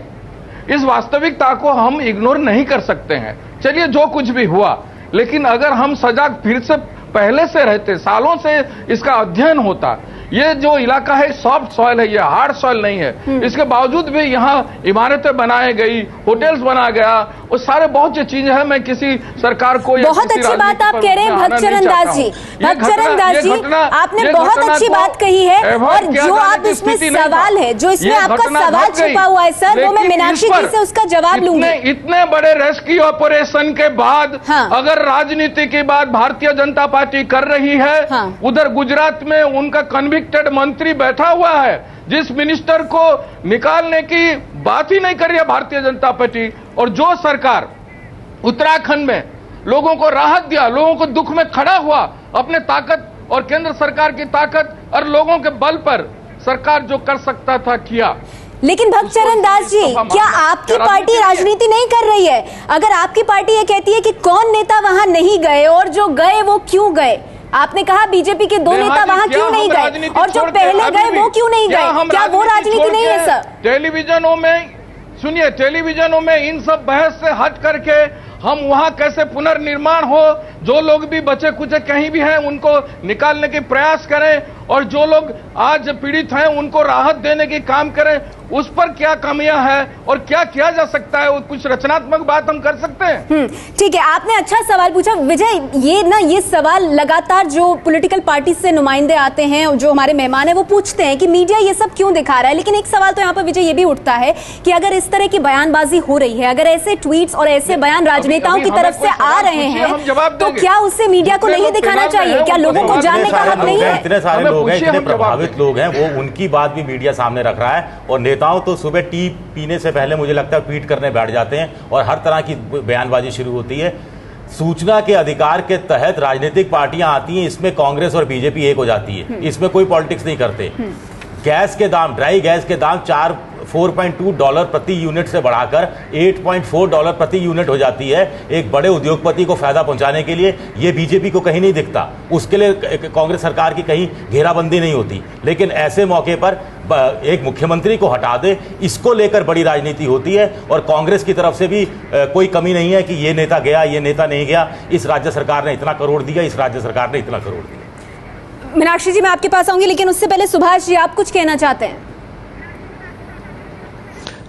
इस वास्तविकता को हम इग्नोर नहीं कर सकते हैं। चलिए, जो कुछ भी हुआ, लेकिन अगर हम सजाग फिर से पहले से रहते, सालों से इसका अध्ययन होता। ये जो इलाका है सॉफ्ट सॉइल है, ये हार्ड सॉइल नहीं है। इसके बावजूद भी यहाँ इमारतें बनाई गई, होटल्स बनाया गया, वो सारे बहुत सी चीजें हैं। मैं किसी सरकार को
बहुत अच्छी बात आप कह रहे हैं भक्तचरण दास जी। भक्तचरण दास जी, आपने बहुत अच्छी बात कही है, और जो आप इसमें सवाल है, जो इसमें आपका सवाल छुपा हुआ है सर, वो मैं मीनाक्षी जी से उसका जवाब लूंगी।
इतने बड़े रेस्क्यू ऑपरेशन के बाद अगर राजनीति की बात भारतीय जनता पार्टी कर रही है, उधर गुजरात में उनका कन्विक्टेड मंत्री बैठा हुआ है, जिस मिनिस्टर को निकालने की बात ही नहीं कर रही है भारतीय जनता पार्टी, और जो सरकार उत्तराखंड में लोगों को राहत दिया, लोगों को दुख में खड़ा हुआ, अपने ताकत और केंद्र सरकार की ताकत और लोगों के बल पर सरकार जो कर सकता था किया।
लेकिन भक्तचरण दास जी, क्या आपकी पार्टी राजनीति नहीं कर रही है? अगर आपकी पार्टी ये कहती है कि कौन नेता वहां नहीं गए और जो गए वो क्यों गए, आपने कहा बीजेपी के 2 नेता वहां क्यों नहीं गए, और जो पहले गए वो क्यों नहीं गए, क्या वो राजनीति नहीं है सर?
टेलीविजनों में सुनिए, टेलीविजनों में इन सब बहस से हट करके हम वहां कैसे पुनर्निर्माण हो, जो लोग भी बचे कुचे कहीं भी हैं उनको निकालने के प्रयास करें, और जो लोग आज पीड़ित हैं उनको राहत देने की काम करें। उस पर क्या कमियां हैं और क्या किया जा सकता है, कुछ रचनात्मक बात हम कर सकते हैं।
ठीक है, आपने अच्छा सवाल पूछा विजय। ये सवाल लगातार जो पॉलिटिकल पार्टी से नुमाइंदे आते हैं, जो हमारे मेहमान हैं, वो पूछते हैं कि मीडिया ये सब क्यों दिखा रहा है। लेकिन एक सवाल तो यहाँ पर विजय ये भी उठता है कि अगर इस तरह की बयानबाजी हो रही है, अगर ऐसे ट्वीट्स और ऐसे बयान राजनेताओं की तरफ से आ रहे हैं, तो क्या उससे मीडिया को नहीं दिखाना चाहिए? क्या लोगों को जानने का हक नहीं है?
इतने सारे लोग हैं, इतने प्रभावित लोग हैं, वो उनकी बात भी मीडिया सामने रख रहा है, और नेताओं तो सुबह टी पीने से पहले मुझे लगता है ट्वीट करने बैठ जाते हैं, और हर तरह की बयानबाजी शुरू होती है। सूचना के अधिकार के तहत राजनीतिक पार्टियां आती हैं, इसमें कांग्रेस और बीजेपी एक हो जाती है, इसमें कोई पॉलिटिक्स नहीं करते। गैस के दाम, ड्राई गैस के दाम $4.2 प्रति यूनिट से बढ़ाकर $8.4 प्रति यूनिट हो जाती है, एक बड़े उद्योगपति को फायदा पहुंचाने के लिए। ये बीजेपी को कहीं नहीं दिखता, उसके लिए कांग्रेस सरकार की कहीं घेराबंदी नहीं होती। लेकिन ऐसे मौके पर एक मुख्यमंत्री को हटा दे, इसको लेकर बड़ी राजनीति होती है, और कांग्रेस की तरफ से भी कोई कमी नहीं है कि ये नेता गया, ये नेता नहीं गया, इस राज्य सरकार ने इतना करोड़ दिया, इस राज्य सरकार ने इतना करोड़ दिया।
मीनाक्षी जी, मैं आपके पास आऊंगी, लेकिन उससे पहले सुभाष जी, आप कुछ कहना चाहते हैं?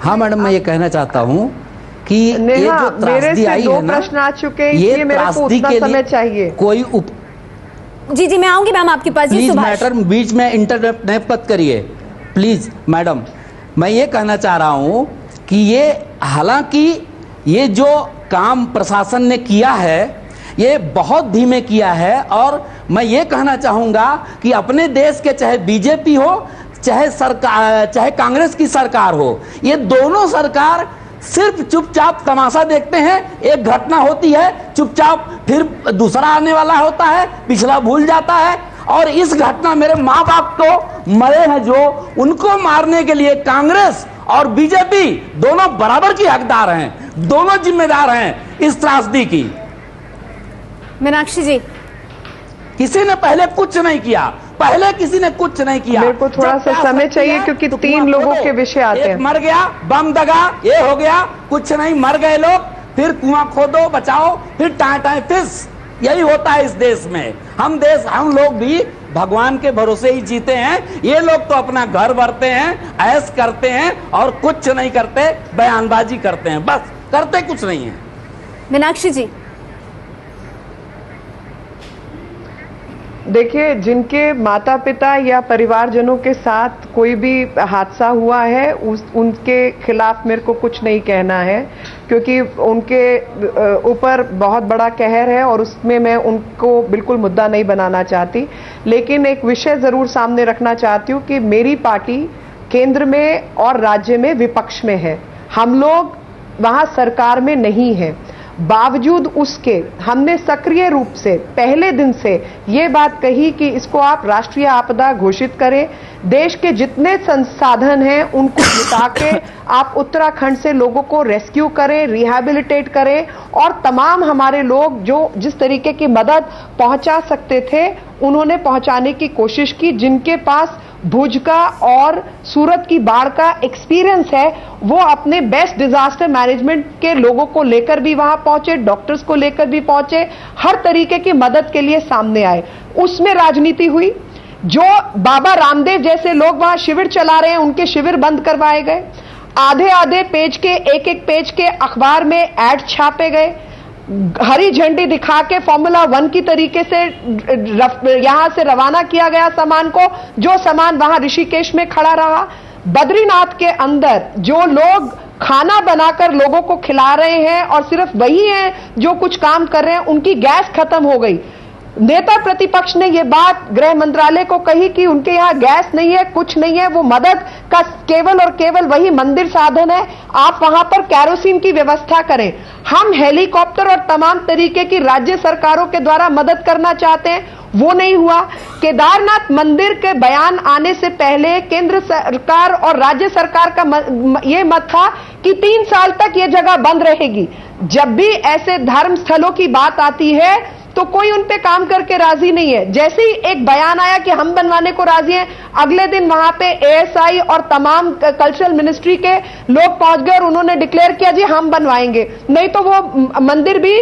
हाँ मैडम, मैं ये कहना चाहता हूँ कि ये जो त्रासदी आई है ना,
प्रश्न आ चुके हैं,
ये त्रासदी के लिए
चाहिए
कोई
जी मैं आऊंगी मैम आपके पास।
प्लीज मैटर बीच में इंटरप्ट मत करिए प्लीज मैडम। मैं ये कहना चाह रहा हूँ कि ये हालांकि ये जो काम प्रशासन ने किया है ये बहुत धीमे किया है, और मैं ये कहना चाहूँगा कि अपने देश के चाहे बीजेपी हो चाहे सरकार, चाहे कांग्रेस की सरकार हो, ये दोनों सरकार सिर्फ चुपचाप तमाशा देखते हैं। एक घटना होती है, चुपचाप फिर दूसरा आने वाला होता है, पिछला भूल जाता है। और इस घटना मेरे माँ बाप तो मरे हैं जो, उनको मारने के लिए कांग्रेस और बीजेपी दोनों बराबर की हकदार हैं, दोनों जिम्मेदार हैं इस त्रासदी की।
मीनाक्षी जी,
किसी ने पहले कुछ नहीं किया, पहले किसी ने कुछ नहीं किया।
मेरे को थोड़ा सा समय चाहिए क्योंकि 3 लोगों के विषय आते हैं।
मर गया, बम दगा, ये हो गया, कुछ नहीं, मर गए लोग, फिर कुआं खोदो बचाओ, फिर टाए फिस। यही होता है इस देश में। हम लोग भी भगवान के भरोसे ही जीते हैं। ये लोग तो अपना घर भरते हैं, ऐश करते हैं और कुछ नहीं करते, बयानबाजी करते हैं, बस करते कुछ नहीं है।
मीनाक्षी जी,
देखिए, जिनके माता पिता या परिवारजनों के साथ कोई भी हादसा हुआ है उनके खिलाफ मेरे को कुछ नहीं कहना है, क्योंकि उनके ऊपर बहुत बड़ा कहर है और उसमें मैं उनको बिल्कुल मुद्दा नहीं बनाना चाहती। लेकिन एक विषय जरूर सामने रखना चाहती हूँ कि मेरी पार्टी केंद्र में और राज्य में विपक्ष में है, हम लोग वहां सरकार में नहीं है। बावजूद उसके हमने सक्रिय रूप से पहले दिन से ये बात कही कि इसको आप राष्ट्रीय आपदा घोषित करें, देश के जितने संसाधन हैं उनको जुटा के आप उत्तराखंड से लोगों को रेस्क्यू करें, रिहैबिलिटेट करें और तमाम हमारे लोग जो जिस तरीके की मदद पहुंचा सकते थे उन्होंने पहुंचाने की कोशिश की। जिनके पास भुज का और सूरत की बाढ़ का एक्सपीरियंस है वो अपने बेस्ट डिजास्टर मैनेजमेंट के लोगों को लेकर भी वहां पहुंचे, डॉक्टर्स को लेकर भी पहुंचे, हर तरीके की मदद के लिए सामने आए। उसमें राजनीति हुई। जो बाबा रामदेव जैसे लोग वहां शिविर चला रहे हैं उनके शिविर बंद करवाए गए। आधे पेज के एक पेज के अखबार में एड छापे गए। हरी झंडी दिखा के फॉर्मूला 1 की तरीके से यहां से रवाना किया गया सामान को, जो सामान वहां ऋषिकेश में खड़ा रहा। बद्रीनाथ के अंदर जो लोग खाना बनाकर लोगों को खिला रहे हैं और सिर्फ वही हैं जो कुछ काम कर रहे हैं, उनकी गैस खत्म हो गई। नेता प्रतिपक्ष ने यह बात गृह मंत्रालय को कही कि उनके यहां गैस नहीं है, कुछ नहीं है, वो मदद का केवल और केवल वही मंदिर साधन है, आप वहां पर कैरोसिन की व्यवस्था करें। हम हेलीकॉप्टर और तमाम तरीके की राज्य सरकारों के द्वारा मदद करना चाहते हैं, वो नहीं हुआ। केदारनाथ मंदिर के बयान आने से पहले केंद्र सरकार और राज्य सरकार का यह मत था कि 3 साल तक यह जगह बंद रहेगी। जब भी ऐसे धर्म स्थलों की बात आती है तो कोई उन पे काम करके राजी नहीं है। जैसे ही एक बयान आया कि हम बनवाने को राजी हैं, अगले दिन वहां पे एएसआई और तमाम कल्चरल मिनिस्ट्री के लोग पहुंच गए और उन्होंने डिक्लेयर किया जी हम बनवाएंगे, नहीं तो वो मंदिर भी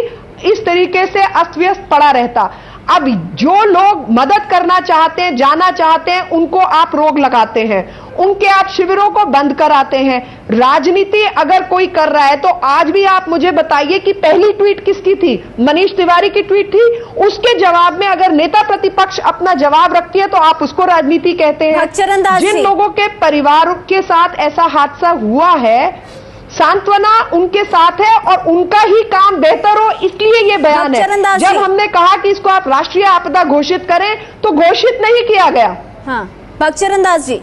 इस तरीके से अस्त व्यस्त पड़ा रहता। अब जो लोग मदद करना चाहते हैं, जाना चाहते हैं, उनको आप रोक लगाते हैं, उनके आप शिविरों को बंद कराते हैं। राजनीति अगर कोई कर रहा है तो आज भी आप मुझे बताइए कि पहली ट्वीट किसकी थी? मनीष तिवारी की ट्वीट थी। उसके जवाब में अगर नेता प्रतिपक्ष अपना जवाब रखती है तो आप उसको राजनीति कहते हैं। जिन लोगों के परिवार के साथ ऐसा हादसा हुआ है, सांत्वना उनके साथ है और उनका ही काम बेहतर हो, इसलिए ये बयान है। जब हमने कहा कि इसको आप राष्ट्रीय आपदा घोषित करें तो घोषित नहीं किया गया।
हाँ, भगचरण दास जी।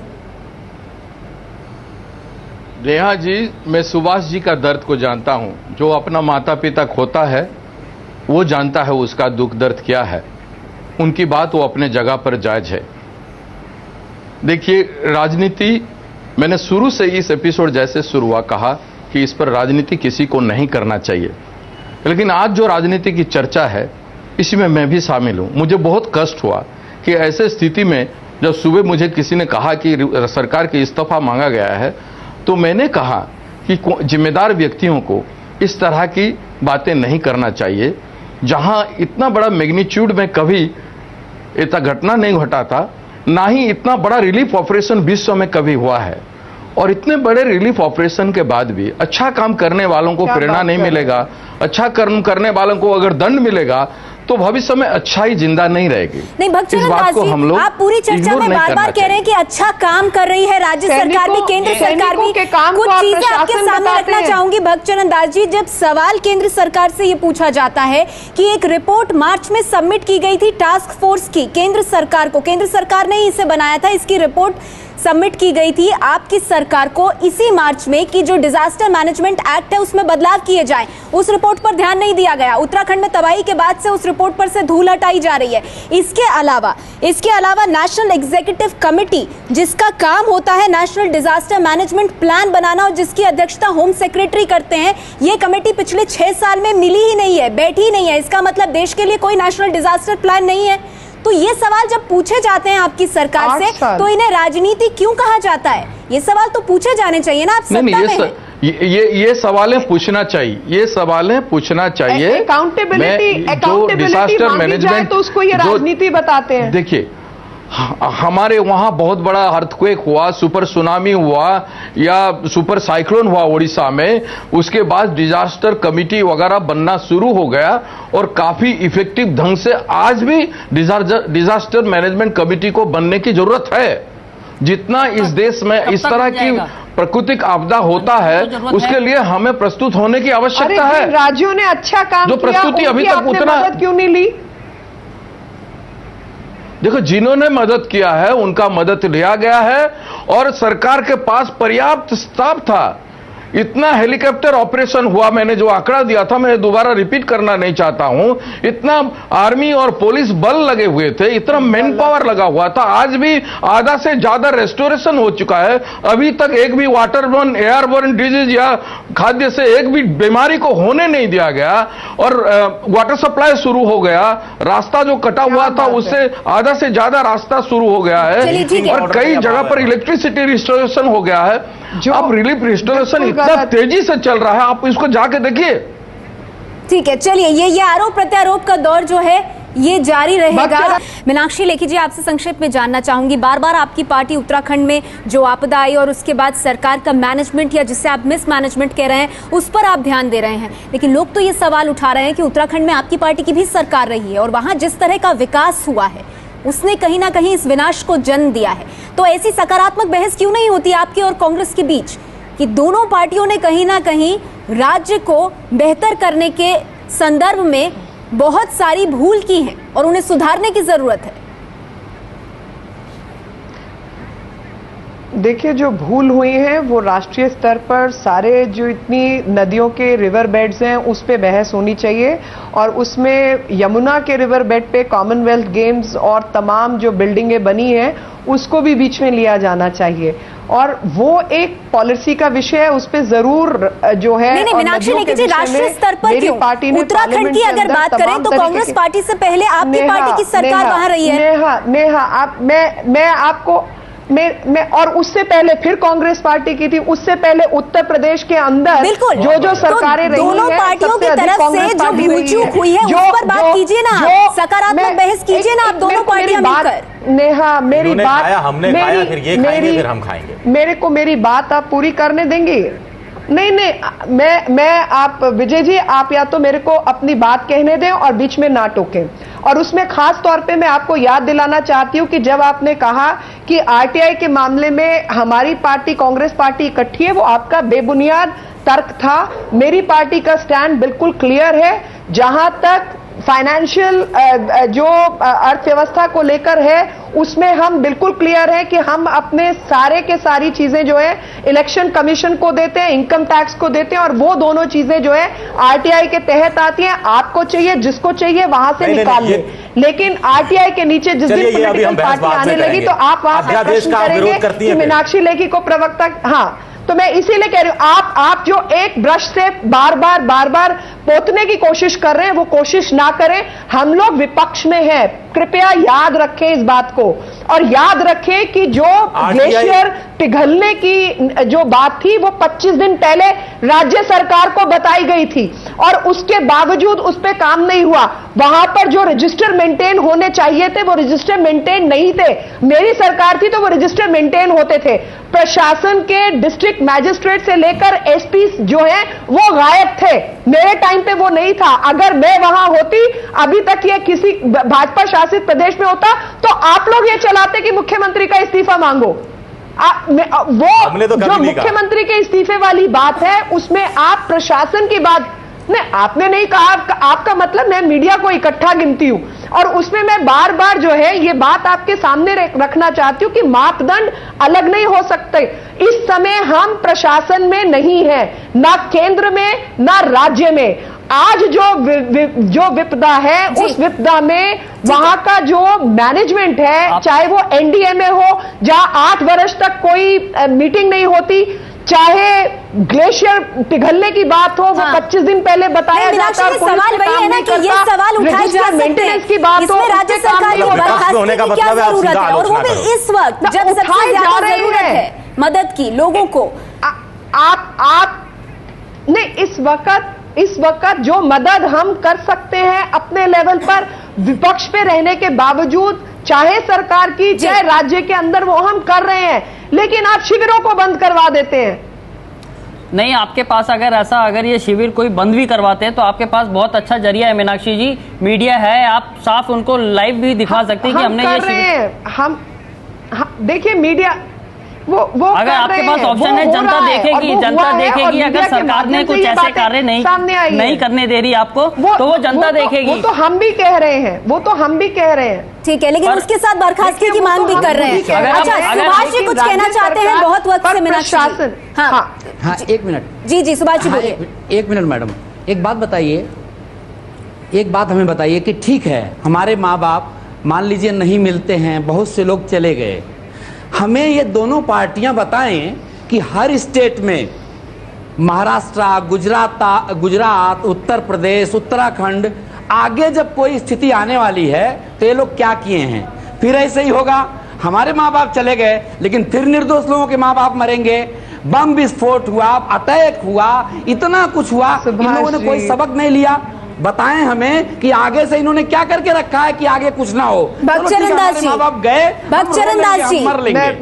नेहा जी, मैं सुभाष जी का दर्द को जानता हूं। जो अपना माता पिता खोता है वो जानता है उसका दुख दर्द क्या है। उनकी बात वो अपने जगह पर जायज है। देखिए, राजनीति मैंने शुरू से इस एपिसोड जैसे शुरू हुआ कहा कि इस पर राजनीति किसी को नहीं करना चाहिए, लेकिन आज जो राजनीति की चर्चा है इसमें मैं भी शामिल हूं। मुझे बहुत कष्ट हुआ कि ऐसे स्थिति में जब सुबह मुझे किसी ने कहा कि सरकार की इस्तीफा मांगा गया है, तो मैंने कहा कि जिम्मेदार व्यक्तियों को इस तरह की बातें नहीं करना चाहिए। जहां इतना बड़ा मैग्नीट्यूड में कभी इतना घटना नहीं घटा था, ना ही इतना बड़ा रिलीफ ऑपरेशन विश्व में कभी हुआ है, और इतने बड़े रिलीफ ऑपरेशन के बाद भी अच्छा काम करने वालों को प्रेरणा नहीं मिलेगा, अच्छा कर्म करने वालों को अगर दंड मिलेगा तो भविष्य में अच्छाई जिंदा नहीं रहेगी।
नहीं, भगचरण दास जी, आप पूरी चर्चा में बार-बार कह रहे हैं कि अच्छा काम कर रही है राज्य सरकार भी, केंद्र सरकार भी। कुछ चीजें आपके सामने रखना चाहूंगी भगचरण दास जी। जब सवाल केंद्र सरकार से ये पूछा जाता है कि एक रिपोर्ट मार्च में सबमिट की गई थी टास्क फोर्स की केंद्र सरकार को, केंद्र सरकार ने इसे बनाया था, इसकी रिपोर्ट सबमिट की गई थी आपकी सरकार को इसी मार्च में कि जो डिजास्टर मैनेजमेंट एक्ट है उसमें बदलाव किए जाएं। उस रिपोर्ट पर ध्यान नहीं दिया गया। उत्तराखंड में तबाही के बाद से उस रिपोर्ट पर से धूल हटाई जा रही है। इसके अलावा नेशनल एग्जीक्यूटिव कमेटी, जिसका काम होता है नेशनल डिजास्टर मैनेजमेंट प्लान बनाना और जिसकी अध्यक्षता होम सेक्रेटरी करते हैं, ये कमेटी पिछले 6 साल में मिली ही नहीं है, बैठी ही नहीं है। इसका मतलब देश के लिए कोई नेशनल डिजास्टर प्लान नहीं है। तो ये सवाल जब पूछे जाते हैं आपकी सरकार से, तो इन्हें राजनीति क्यों कहा जाता है? ये सवाल तो पूछे जाने चाहिए ना, आप सत्ता में हैं।
ये सवालें पूछना चाहिए, ये सवालें पूछना चाहिए।
अकाउंटेबिलिटी
डिजास्टर मैनेजमेंट
तो उसको ये राजनीति बताते हैं।
देखिए, हमारे वहां बहुत बड़ा अर्थक्वेक हुआ, सुपर सुनामी हुआ या सुपर साइक्लोन हुआ ओडिशा में, उसके बाद डिजास्टर कमिटी वगैरह बनना शुरू हो गया और काफी इफेक्टिव ढंग से आज भी डिजास्टर मैनेजमेंट कमिटी को बनने की जरूरत है। जितना इस देश में इस तरह की प्राकृतिक आपदा होता है, उसके लिए हमें प्रस्तुत होने की आवश्यकता है।
राज्यों ने अच्छा काम
जो प्रस्तुति अभी तक उतना
क्यों नहीं ली?
देखो, जिन्होंने मदद किया है उनका मदद लिया गया है और सरकार के पास पर्याप्त स्टाफ था। इतना हेलीकॉप्टर ऑपरेशन हुआ, मैंने जो आंकड़ा दिया था मैं दोबारा रिपीट करना नहीं चाहता हूं। इतना आर्मी और पुलिस बल लगे हुए थे, इतना मैन पावर लगा हुआ था। आज भी आधा से ज्यादा रेस्टोरेशन हो चुका है। अभी तक एक भी वाटरबोर्न, एयरबोर्न डिजीज या खाद्य से एक भी बीमारी को होने नहीं दिया गया और वाटर सप्लाई शुरू हो गया। रास्ता जो कटा हुआ था उससे आधा से ज्यादा रास्ता शुरू हो गया है और कई जगह पर इलेक्ट्रिसिटी रिस्टोरेशन हो गया है। अब रिलीफ रिस्टोरेशन इतना तेजी से चल रहा है, आप इसको जाके देखिए।
ठीक है, चलिए, ये आरोप प्रत्यारोप का दौर जो है ये जारी रहेगा। मीनाक्षी लेखी जी, आपसे संक्षेप में जानना चाहूंगी, बार बार आपकी पार्टी उत्तराखंड में जो आपदा आई और उसके बाद सरकार का मैनेजमेंट या जिसे आप मिसमैनेजमेंट कह रहे हैं उस पर आप ध्यान दे रहे हैं, लेकिन लोग तो ये सवाल उठा रहे हैं कि उत्तराखंड में आपकी पार्टी की भी सरकार रही है और वहां जिस तरह का विकास हुआ है उसने कहीं ना कहीं इस विनाश को जन्म दिया है। तो ऐसी सकारात्मक बहस क्यों नहीं होती आपकी और कांग्रेस के बीच कि दोनों पार्टियों ने कहीं ना कहीं राज्य को बेहतर करने के संदर्भ में बहुत सारी भूल की है और उन्हें सुधारने की जरूरत है?
देखिए, जो भूल हुई है वो राष्ट्रीय स्तर पर सारे जो इतनी नदियों के रिवर बेड्स हैं उस पे बहस होनी चाहिए और उसमें यमुना के रिवर बेड पे कॉमनवेल्थ गेम्स और तमाम जो बिल्डिंगें बनी हैं उसको भी बीच में लिया जाना चाहिए और वो एक पॉलिसी का विषय है, उस पे जरूर जो है।
नहीं, मीनाक्षी लेखी जी, राष्ट्रीय स्तर पर क्यों? उत्तराखंड की अगर बात करें तो कांग्रेस पार्टी से पहले आपकी पार्टी की सरकार वहां रही है।
नेहा, आप मैं आपको मैं और उससे पहले फिर कांग्रेस पार्टी की थी, उससे पहले उत्तर प्रदेश के अंदर जो सरकारें रही हैं,
दोनों पार्टियों की तरफ से जो भूल चूक हुई है उस पर बात कीजिए ना, सकारात्मक बहस कीजिए ना आप दोनों पार्टियां मिलकर।
नेहा, मेरी बात,
हमने खाया, फिर ये खाएंगे, फिर हम खाएंगे।
मेरी बात आप पूरी करने देंगे? नहीं, मैं आप विजय जी, आप या तो मेरे को अपनी बात कहने दें और बीच में ना टोकें। और उसमें खास तौर पे मैं आपको याद दिलाना चाहती हूं कि जब आपने कहा कि आरटीआई के मामले में हमारी पार्टी कांग्रेस पार्टी इकट्ठी है, वो आपका बेबुनियाद तर्क था। मेरी पार्टी का स्टैंड बिल्कुल क्लियर है। जहां तक फाइनेंशियल जो अर्थव्यवस्था को लेकर है उसमें हम बिल्कुल क्लियर है कि हम अपने सारे के सारी चीजें जो है इलेक्शन कमीशन को देते हैं, इनकम टैक्स को देते हैं और वो दोनों चीजें जो है आरटीआई के तहत आती हैं। आपको चाहिए, जिसको चाहिए वहां से निकाल ले, लेकिन आरटीआई के नीचे जिस दिन पॉलिटिकल पार्टी आने लगी तो आप वहां प्रश्न करेंगे कि मीनाक्षी लेखी को प्रवक्ता। हाँ, तो मैं इसीलिए कह रही हूं, आप जो एक ब्रश से बार बार पोतने की कोशिश कर रहे हैं वो कोशिश ना करें। हम लोग विपक्ष में हैं, कृपया याद रखें इस बात को और याद रखें कि जो ग्लेशियर पिघलने की जो बात थी वो 25 दिन पहले राज्य सरकार को बताई गई थी और उसके बावजूद उस पर काम नहीं हुआ। वहां पर जो रजिस्टर मेंटेन होने चाहिए थे वो रजिस्टर मेंटेन नहीं थे। मेरी सरकार थी तो वो रजिस्टर मेंटेन होते थे। प्रशासन के डिस्ट्रिक्ट मैजिस्ट्रेट से लेकर एसपी जो है वो गायब थे, मेरे टाइम पे वो नहीं था। अगर मैं वहां होती, अभी तक ये किसी भाजपा शासित प्रदेश में होता तो आप लोग ये चलाते कि मुख्यमंत्री का इस्तीफा मांगो। वो तो जो मुख्यमंत्री के इस्तीफे वाली बात है उसमें आप प्रशासन की बात नहीं, आपने नहीं कहा। आपका मतलब मैं मीडिया को इकट्ठा गिनती हूं और उसमें मैं बार बार जो है ये बात आपके सामने रखना चाहती हूं कि मापदंड अलग नहीं हो सकते। इस समय हम प्रशासन में नहीं है, ना केंद्र में ना राज्य में। आज जो विपदा है उस विपदा में वहां का जो मैनेजमेंट है, चाहे वो एनडीए में हो जहां 8 वर्ष तक कोई मीटिंग नहीं होती, चाहे ग्लेशियर पिघलने की बात हो, वो 25 दिन पहले बताया जाता है।
सवाल वही है ना कि ये सवाल उठाए जा सकते हैं।
मेंटेनेंस की बात
इसमें राज्य सरकार को बर्खास्त
होने का
की क्या
मतलब है आप
जरूरत
सीधा
है, और वो भी
आलोचना
इस वक्त
तो
जब सबसे
उठाए जा
ज्यादा
रहे
जरूरत
हैं।
है मदद की लोगों को।
आप नहीं, इस वक्त जो मदद हम कर सकते हैं अपने लेवल पर, विपक्ष पे रहने के बावजूद, चाहे सरकार की चाहे राज्य के अंदर, वो हम कर रहे हैं। लेकिन आप शिविरों को बंद करवा देते हैं।
नहीं, आपके पास अगर ये शिविर कोई बंद भी करवाते हैं तो आपके पास बहुत अच्छा जरिया है मीनाक्षी जी, मीडिया है, आप साफ उनको लाइव भी दिखा सकते हैं कि हमने ये शिविर।
हम देखिए मीडिया वो
अगर आपके पास ऑप्शन है, जनता देखेगी, अगर सरकार ने कुछ ऐसे कार्य नहीं करने दे रही आपको, तो वो जनता देखेगी।
वो तो हम भी कह रहे हैं,
ठीक है, लेकिन उसके साथ बर्खास्तगी की मांग भी कर रहे हैं। अच्छा, सुभाष जी कुछ कहना चाहते हैं बहुत वक्त से मीनाक्षी जी।
हाँ, 1 मिनट।
जी सुभाष जी बोलिए।
1 मिनट मैडम, एक बात हमें बताइए कि ठीक है, हमारे माँ बाप मान लीजिए नहीं मिलते हैं, बहुत से लोग चले गए, हमें ये दोनों पार्टियां बताएं कि हर स्टेट में, महाराष्ट्र, गुजरात, उत्तर प्रदेश, उत्तराखंड, आगे जब कोई स्थिति आने वाली है तो ये लोग क्या किए हैं। फिर ऐसे ही होगा, हमारे माँ बाप चले गए लेकिन फिर निर्दोष लोगों के माँ बाप मरेंगे, बम विस्फोट हुआ, अटैक हुआ, इतना कुछ हुआ, इन लोगों ने कोई सबक नहीं लिया। बताएं हमें कि आगे से इन्होंने क्या करके रखा है कि आगे कुछ ना हो।
भक्तचरण दास जी,
माँ बाप गए,
भक्तचरण दास जी,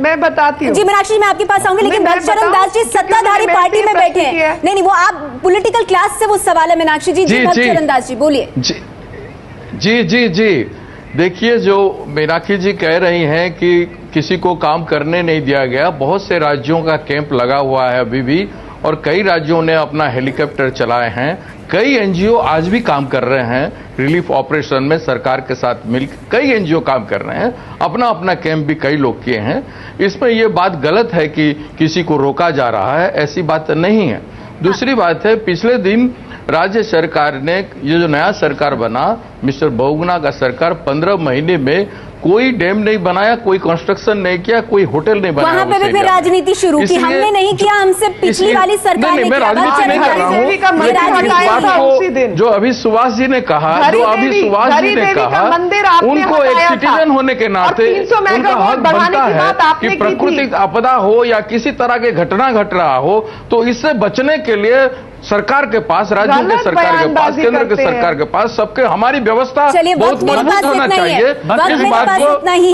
मैं बताती हूँ
जी मीनाक्षी, मैं आपके पास आऊंगी, लेकिन भक्तचरण दास जी सत्ताधारी पार्टी में बैठे हैं। नहीं, वो आप पॉलिटिकल क्लास से वो सवाल है मीनाक्षी जी। भक्तचरण दास जी बोलिए।
जी देखिए, जो मीनाक्षी जी कह रही हैं कि किसी को काम करने नहीं दिया गया, बहुत से राज्यों का कैंप लगा हुआ है अभी भी, और कई राज्यों ने अपना हेलीकॉप्टर चलाए हैं, कई एनजीओ आज भी काम कर रहे हैं रिलीफ ऑपरेशन में, सरकार के साथ मिलकर कई एनजीओ काम कर रहे हैं, अपना अपना कैंप भी कई लोग किए हैं। इसमें यह बात गलत है कि किसी को रोका जा रहा है, ऐसी बात नहीं है। दूसरी बात है, पिछले दिन राज्य सरकार ने, ये जो नया सरकार बना, मिस्टर बहुगुणा का सरकार, 15 महीने में कोई डैम नहीं बनाया, कोई कंस्ट्रक्शन नहीं किया, कोई होटल नहीं बनाया।
वहां पे भी फिर राजनीति शुरू की, हमने नहीं किया, हमसे पिछली वाली सरकार ने
मैं राजनीति नहीं कर रहा हूँ। जो अभी सुभाष जी ने कहा, उनको एक सिटीजन होने के नाते उनका हक बनता है कि प्राकृतिक आपदा हो या किसी तरह के घटना घट रहा हो, तो इससे बचने के लिए सरकार के पास, राज्यों के सरकार के पास, केंद्र के सरकार के पास, सबके, हमारी व्यवस्था बहुत मजबूत होना चाहिए। इस बात को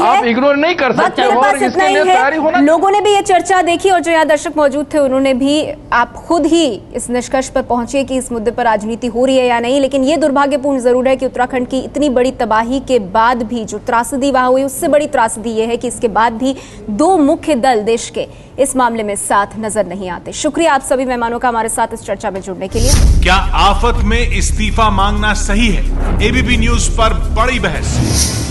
आप इग्नोर नहीं कर सकते और इसके लिए तैयारी होना।
लोगों ने भी ये चर्चा देखी और जो यहाँ दर्शक मौजूद थे उन्होंने भी, आप खुद ही इस निष्कर्ष पर पहुंचे कि इस मुद्दे पर राजनीति हो रही है या नहीं। लेकिन ये दुर्भाग्यपूर्ण जरूर है कि उत्तराखंड की इतनी बड़ी तबाही के बाद भी जो त्रासदी वहां हुई, उससे बड़ी त्रासदी ये है कि इसके बाद भी 2 मुख्य दल देश के इस मामले में साथ नजर नहीं आते। शुक्रिया आप सभी मेहमानों का हमारे साथ इस चर्चा में जुड़ने के लिए।
क्या आफत में इस्तीफा मांगना सही है? एबीपी न्यूज पर बड़ी बहस।